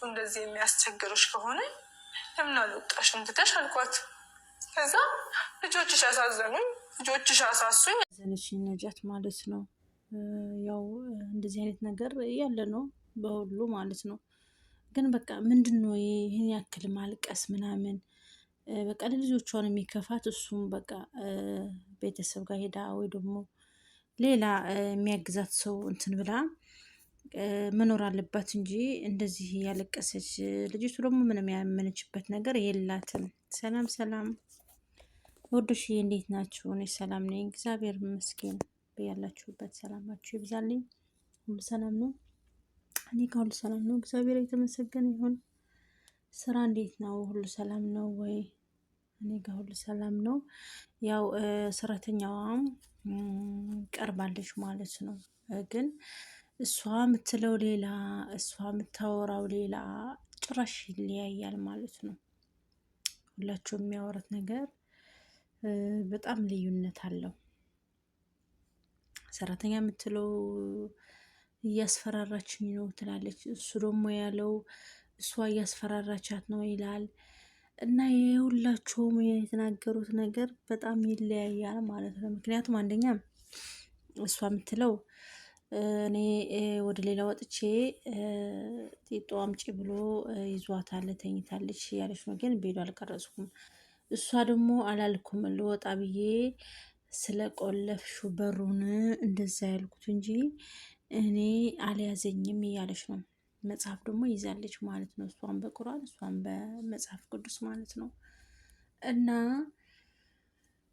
እንደዚህ የሚያስቸግርሽ ከሆነ ለምን አልወጣሽም ትተሽ አልኳት። ከዛ ልጆችሽ አሳዘኑኝ፣ ልጆችሽ አሳሱኝ። ዘነሽኝ ነጃት ማለት ነው። ያው እንደዚህ አይነት ነገር ያለ ነው በሁሉ ማለት ነው። ግን በቃ ምንድን ነው ይህን ያክል ማልቀስ ምናምን በቃ ለልጆቿን የሚከፋት እሱም በቃ ቤተሰብ ጋር ሄዳ ወይ ደግሞ ሌላ የሚያግዛት ሰው እንትን ብላ መኖር አለባት እንጂ እንደዚህ ያለቀሰች ልጅቱ ደግሞ ምንም ያመነችበት ነገር የላትም። ሰላም ሰላም ወዶሽ እንዴት ናችሁ? እኔ ሰላም ነኝ፣ እግዚአብሔር ይመስገን። በያላችሁበት ሰላማችሁ ይብዛልኝ። ሁሉ ሰላም ነው፣ እኔ ጋር ሁሉ ሰላም ነው፣ እግዚአብሔር የተመሰገነ ይሁን። ስራ እንዴት ነው? ሁሉ ሰላም ነው ወይ? እኔ ጋር ሁሉ ሰላም ነው። ያው ሰራተኛዋም ቀርባለች ማለት ነው። ግን እሷ የምትለው ሌላ፣ እሷ የምታወራው ሌላ፣ ጭራሽ ይለያያል ማለት ነው። ሁላችሁም የሚያወራት ነገር በጣም ልዩነት አለው። ሰራተኛ የምትለው እያስፈራራችኝ ነው ትላለች፣ እሱ ደግሞ ያለው እሷ እያስፈራራቻት ነው ይላል። እና የሁላቸውም የተናገሩት ነገር በጣም ይለያያል ማለት ነው። ምክንያቱም አንደኛ እሷ የምትለው እኔ ወደ ሌላ ወጥቼ ጤጦ አምጪ ብሎ ይዟታል፣ ተኝታለች ያለች ነው። ግን ቤዶ አልቀረጽኩም። እሷ ደግሞ አላልኩም ልወጣ ብዬ ስለቆለፍሹ በሩን እንደዛ ያልኩት እንጂ እኔ አልያዘኝም እያለች ነው። መጽሐፍ ደግሞ ይዛለች ማለት ነው። እሷን በቁርአን እሷን በመጽሐፍ ቅዱስ ማለት ነው። እና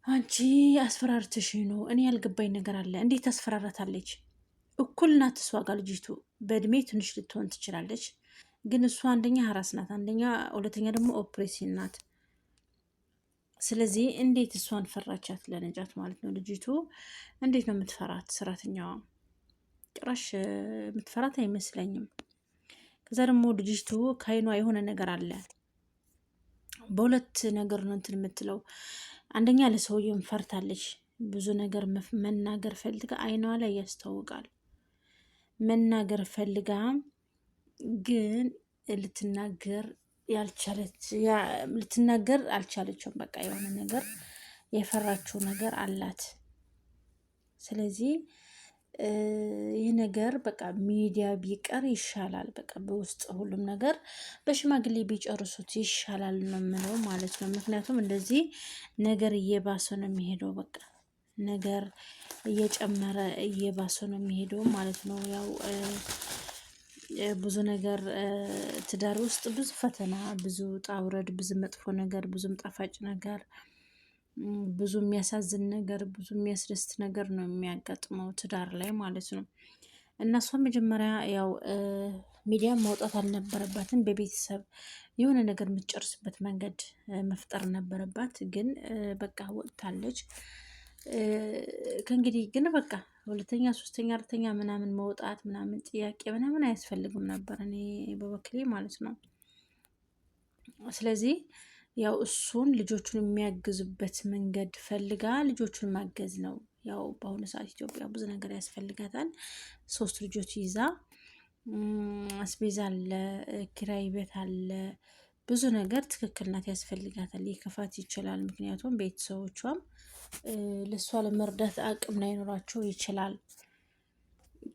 አንቺ አስፈራርትሽ ነው። እኔ ያልገባኝ ነገር አለ። እንዴት ታስፈራራታለች? እኩል ናት እሷ ጋር ልጅቱ። በእድሜ ትንሽ ልትሆን ትችላለች፣ ግን እሷ አንደኛ ሀራስ ናት፣ አንደኛ ሁለተኛ ደግሞ ኦፕሬሽን ናት። ስለዚህ እንዴት እሷን ፈራቻት? ለነጃት ማለት ነው። ልጅቱ እንዴት ነው የምትፈራት? ሰራተኛዋ ጭራሽ የምትፈራት አይመስለኝም። ከዛ ደግሞ ልጅቱ ከአይኗ የሆነ ነገር አለ። በሁለት ነገር ነው እንትን የምትለው። አንደኛ ለሰውየውን ፈርታለች። ብዙ ነገር መናገር ፈልጋ አይኗ ላይ ያስታውቃል። መናገር ፈልጋ ግን ልትናገር አልቻለችም። በቃ የሆነ ነገር የፈራችው ነገር አላት። ስለዚህ ይህ ነገር በቃ ሚዲያ ቢቀር ይሻላል። በቃ በውስጥ ሁሉም ነገር በሽማግሌ ቢጨርሱት ይሻላል ነው የምለው ማለት ነው። ምክንያቱም እንደዚህ ነገር እየባሰ ነው የሚሄደው። በቃ ነገር እየጨመረ እየባሰ ነው የሚሄደው ማለት ነው። ያው ብዙ ነገር ትዳር ውስጥ ብዙ ፈተና፣ ብዙ ጣውረድ፣ ብዙ መጥፎ ነገር፣ ብዙም ጣፋጭ ነገር፣ ብዙ የሚያሳዝን ነገር፣ ብዙ የሚያስደስት ነገር ነው የሚያጋጥመው ትዳር ላይ ማለት ነው። እና እሷ መጀመሪያ ያው ሚዲያ ማውጣት አልነበረባትም። በቤተሰብ የሆነ ነገር የምትጨርስበት መንገድ መፍጠር ነበረባት። ግን በቃ ወጥታለች። ከእንግዲህ ግን በቃ ሁለተኛ፣ ሶስተኛ፣ አራተኛ ምናምን መውጣት ምናምን ጥያቄ ምናምን አያስፈልግም ነበር፣ እኔ በበኩሌ ማለት ነው። ስለዚህ ያው እሱን ልጆቹን የሚያግዙበት መንገድ ፈልጋ ልጆቹን ማገዝ ነው። ያው በአሁኑ ሰዓት ኢትዮጵያ ብዙ ነገር ያስፈልጋታል። 3 ልጆች ይዛ አስቤዛ አለ፣ ኪራይ ቤት አለ፣ ብዙ ነገር ትክክል ናት፣ ያስፈልጋታል። ሊከፋት ይችላል። ምክንያቱም ቤተሰቦቿም ለእሷ ለመርዳት አቅም ላይኖራቸው ይችላል።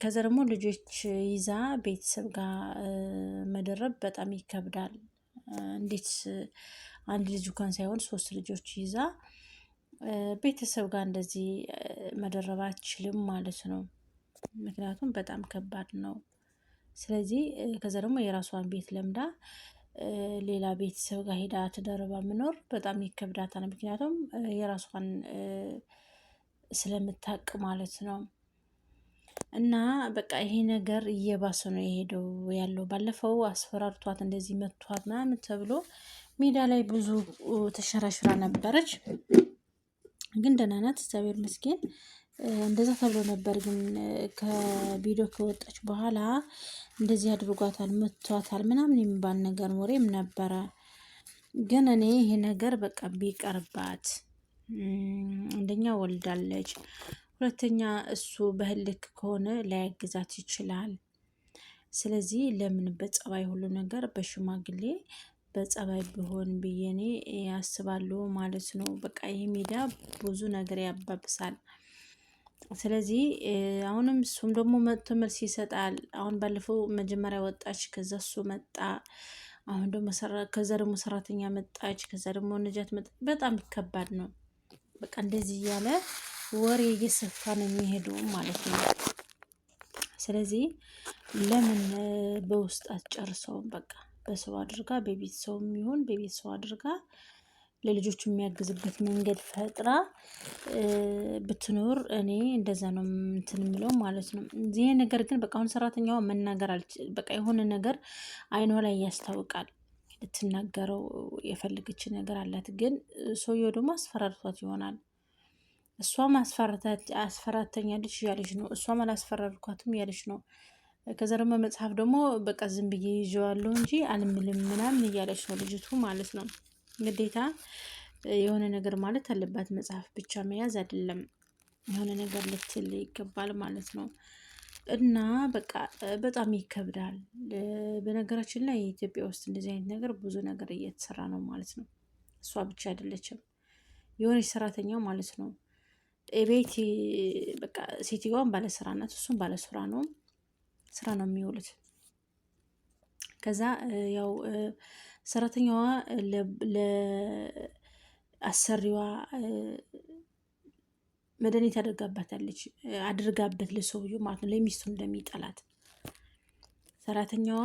ከዛ ደግሞ ልጆች ይዛ ቤተሰብ ጋር መደረብ በጣም ይከብዳል። እንዴት አንድ ልጅ እንኳን ሳይሆን 3 ልጆች ይዛ ቤተሰብ ጋር እንደዚህ መደረብ አትችልም ማለት ነው። ምክንያቱም በጣም ከባድ ነው። ስለዚህ ከዛ ደግሞ የራሷን ቤት ለምዳ ሌላ ቤተሰብ ጋር ሄዳ ተደርባ መኖር በጣም ይከብዳታል። ምክንያቱም የራሷን ስለምታውቅ ማለት ነው። እና በቃ ይሄ ነገር እየባሰ ነው የሄደው ያለው። ባለፈው አስፈራርቷት እንደዚህ መቷት ምናምን ተብሎ ሜዳ ላይ ብዙ ተሸራሽራ ነበረች። ግን ደህና ናት፣ እግዚአብሔር ይመስገን። እንደዛ ተብሎ ነበር። ግን ከቪዲዮ ከወጣች በኋላ እንደዚህ አድርጓታል፣ መቷታል ምናምን የሚባል ነገር ወሬም ነበረ። ግን እኔ ይሄ ነገር በቃ ቢቀርባት፣ አንደኛ ወልዳለች፣ ሁለተኛ እሱ በህልክ ከሆነ ላያግዛት ይችላል። ስለዚህ ለምን በጸባይ ሁሉ ነገር በሽማግሌ በጸባይ ቢሆን ብዬ እኔ ያስባለሁ ማለት ነው። በቃ ይህ ሚዲያ ብዙ ነገር ያባብሳል። ስለዚህ አሁንም እሱም ደግሞ መጥቶ መልስ ይሰጣል። አሁን ባለፈው መጀመሪያ ወጣች፣ ከዛ እሱ መጣ፣ አሁን ደግሞ ከዛ ደግሞ ሰራተኛ መጣች፣ ከዛ ደግሞ ነጃት መጣ። በጣም ከባድ ነው። በቃ እንደዚህ እያለ ወሬ እየሰፋ ነው የሚሄደው ማለት ነው። ስለዚህ ለምን በውስጥ አትጨርሰውም? በቃ በሰው አድርጋ በቤት ሰው የሚሆን በቤት ሰው አድርጋ ለልጆቹ የሚያግዝበት መንገድ ፈጥራ ብትኖር እኔ እንደዛ ነው እንትን የሚለው ማለት ነው። ይሄ ነገር ግን በቃ አሁን ሰራተኛዋ መናገር በቃ የሆነ ነገር አይኗ ላይ ያስታውቃል። ልትናገረው የፈለገች ነገር አላት፣ ግን ሰውየው ደግሞ አስፈራርቷት ይሆናል። እሷም አስፈራተኛለች እያለች ነው፣ እሷም አላስፈራርኳትም እያለች ነው። ከዛ ደግሞ መጽሐፍ ደግሞ በቃ ዝም ብዬ ይዤዋለሁ እንጂ አልምልም ምናምን እያለች ነው ልጅቱ ማለት ነው። ግዴታ የሆነ ነገር ማለት አለባት። መጽሐፍ ብቻ መያዝ አይደለም፣ የሆነ ነገር ልትል ይገባል ማለት ነው። እና በቃ በጣም ይከብዳል። በነገራችን ላይ ኢትዮጵያ ውስጥ እንደዚህ አይነት ነገር ብዙ ነገር እየተሰራ ነው ማለት ነው። እሷ ብቻ አይደለችም፣ የሆነች ሰራተኛ ማለት ነው። ቤት በቃ ሴትዮዋን ባለስራ ናት፣ እሱም ባለስራ ነው፣ ስራ ነው የሚውሉት። ከዛ ያው ሰራተኛዋ ለአሰሪዋ መድኃኒት አድርጋበት ለሰውዬው ማለት ነው፣ ለሚስቱ እንደሚጠላት ሰራተኛዋ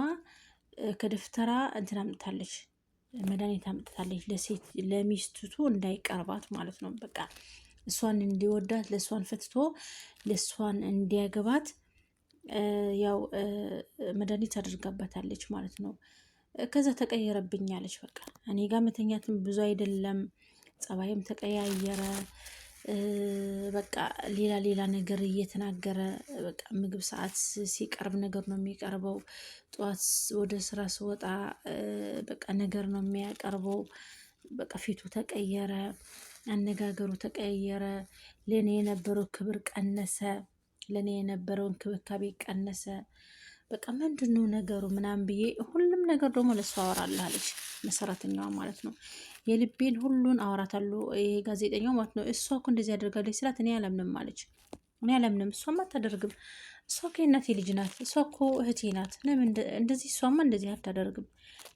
ከደፍተራ እንትን አምጥታለች፣ መድኃኒት አምጥታለች ለሚስቱቱ እንዳይቀርባት ማለት ነው። በቃ እሷን እንዲወዳት ለእሷን ፈትቶ ለእሷን እንዲያገባት ያው መድኃኒት አድርጋባታለች ማለት ነው። ከዛ ተቀየረብኛለች። በቃ እኔ ጋር መተኛትም ብዙ አይደለም፣ ጸባይም ተቀያየረ። በቃ ሌላ ሌላ ነገር እየተናገረ በቃ ምግብ ሰዓት ሲቀርብ ነገር ነው የሚቀርበው። ጠዋት ወደ ስራ ስወጣ በቃ ነገር ነው የሚያቀርበው። በቃ ፊቱ ተቀየረ፣ አነጋገሩ ተቀየረ። ለእኔ የነበረው ክብር ቀነሰ፣ ለእኔ የነበረው እንክብካቤ ቀነሰ። በቃ ምንድነው ነገሩ ምናምን ብዬ ሁሉም ነገር ደግሞ ለእሷ አወራላለች፣ መሰረተኛዋ ማለት ነው። የልቤን ሁሉን አወራታለሁ። ይሄ ጋዜጠኛው ማለት ነው። እሷ እኮ እንደዚህ ያደርጋለች ስላት እኔ አላምንም አለች። እኔ አላምንም፣ እሷማ አታደርግም፣ እሷ እኮ የእናቴ ልጅ ናት፣ እሷ እኮ እህቴ ናት። ለምን እንደዚህ እሷማ እንደዚህ አታደርግም፣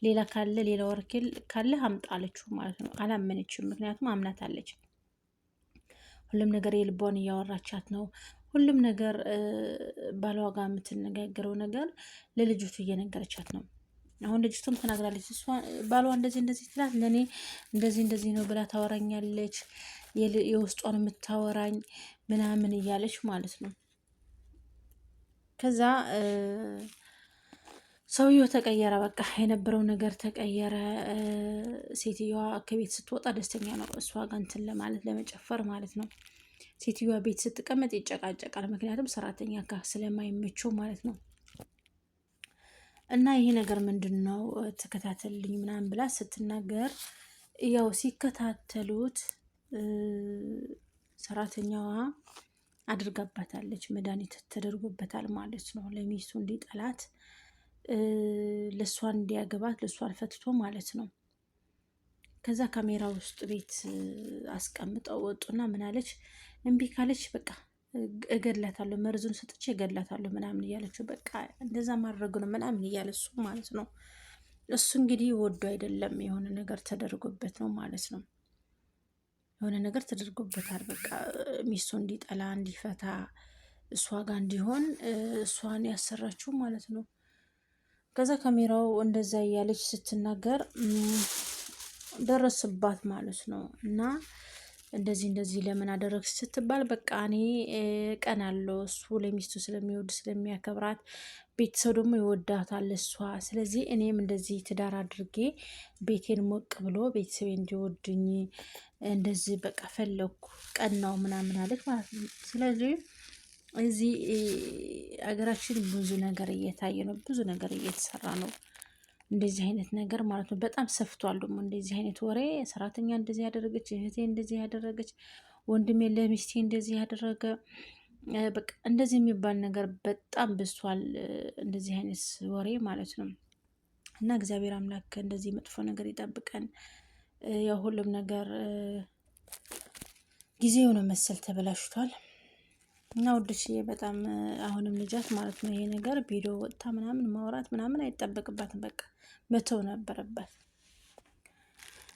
ሌላ ካለ ሌላ ወርኬል ካለ አምጣ አለችው ማለት ነው። አላመነችም፣ ምክንያቱም አምናታለች። ሁሉም ነገር የልቧን እያወራቻት ነው። ሁሉም ነገር ባለዋ ጋር የምትነጋገረው ነገር ለልጅቱ እየነገረቻት ነው። አሁን ልጅቱም ተናግራለች። እሷ ባሏ እንደዚህ እንደዚህ ትላት፣ ለእኔ እንደዚህ እንደዚህ ነው ብላ ታወራኛለች፣ የውስጧን የምታወራኝ ምናምን እያለች ማለት ነው። ከዛ ሰውየው ተቀየረ፣ በቃ የነበረው ነገር ተቀየረ። ሴትዮዋ ከቤት ስትወጣ ደስተኛ ነው፣ እሷ ጋር እንትን ለማለት ለመጨፈር ማለት ነው። ሴትዮዋ ቤት ስትቀመጥ ይጨቃጨቃል፣ ምክንያቱም ሰራተኛ ጋር ስለማይመቸው ማለት ነው። እና ይሄ ነገር ምንድን ነው ተከታተልኝ ምናምን ብላ ስትናገር ያው ሲከታተሉት ሰራተኛዋ አድርጋባታለች፣ መድኃኒት ተደርጎበታል ማለት ነው። ለሚስቱ እንዲጠላት ለእሷን እንዲያገባት ለእሷን ፈትቶ ማለት ነው። ከዛ ካሜራ ውስጥ ቤት አስቀምጠው ወጡና ምናለች፣ እምቢ ካለች በቃ እገድላታለሁ፣ መርዙን ሰጥቼ እገድላታለሁ ምናምን እያለችው በቃ እንደዛ ማድረግ ነው ምናምን እያለ እሱ ማለት ነው። እሱ እንግዲህ ወዶ አይደለም፣ የሆነ ነገር ተደርጎበት ነው ማለት ነው። የሆነ ነገር ተደርጎበታል። በቃ ሚስቱ እንዲጠላ እንዲፈታ፣ እሷ ጋር እንዲሆን እሷን ያሰራችው ማለት ነው። ከዛ ካሜራው እንደዛ እያለች ስትናገር ደረስባት ማለት ነው። እና እንደዚህ እንደዚህ ለምን አደረግሽ ስትባል በቃ እኔ ቀን አለው እሱ ለሚስቱ ስለሚወድ ስለሚያከብራት፣ ቤተሰብ ደግሞ ይወዳታል እሷ። ስለዚህ እኔም እንደዚህ ትዳር አድርጌ ቤቴን ሞቅ ብሎ ቤተሰቤ እንዲወድኝ እንደዚህ በቃ ፈለግኩ፣ ቀናው ምናምን አለች ማለት ነው። ስለዚህ እዚህ ሀገራችን ብዙ ነገር እየታየ ነው፣ ብዙ ነገር እየተሰራ ነው። እንደዚህ አይነት ነገር ማለት ነው። በጣም ሰፍቷል ደግሞ እንደዚህ አይነት ወሬ። ሰራተኛ እንደዚህ ያደረገች፣ እህቴ እንደዚህ ያደረገች፣ ወንድሜ ለሚስቴ እንደዚህ ያደረገ፣ በቃ እንደዚህ የሚባል ነገር በጣም ብሷል። እንደዚህ አይነት ወሬ ማለት ነው። እና እግዚአብሔር አምላክ እንደዚህ መጥፎ ነገር ይጠብቀን። ያው ሁሉም ነገር ጊዜው ነው መሰል ተበላሽቷል። እና ውዶችዬ በጣም አሁንም ልጃት ማለት ነው ይሄ ነገር ቪዲዮ ወጥታ ምናምን ማውራት ምናምን አይጠበቅባትም። በቃ መተው ነበረባት።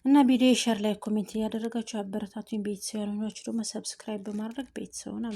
እና ቪዲዮ ሼር ላይ ኮሜንት እያደረጋችሁ አበረታቱኝ። ቤተሰብ ያልሆናችሁ ደግሞ ሰብስክራይብ በማድረግ ቤተሰቡን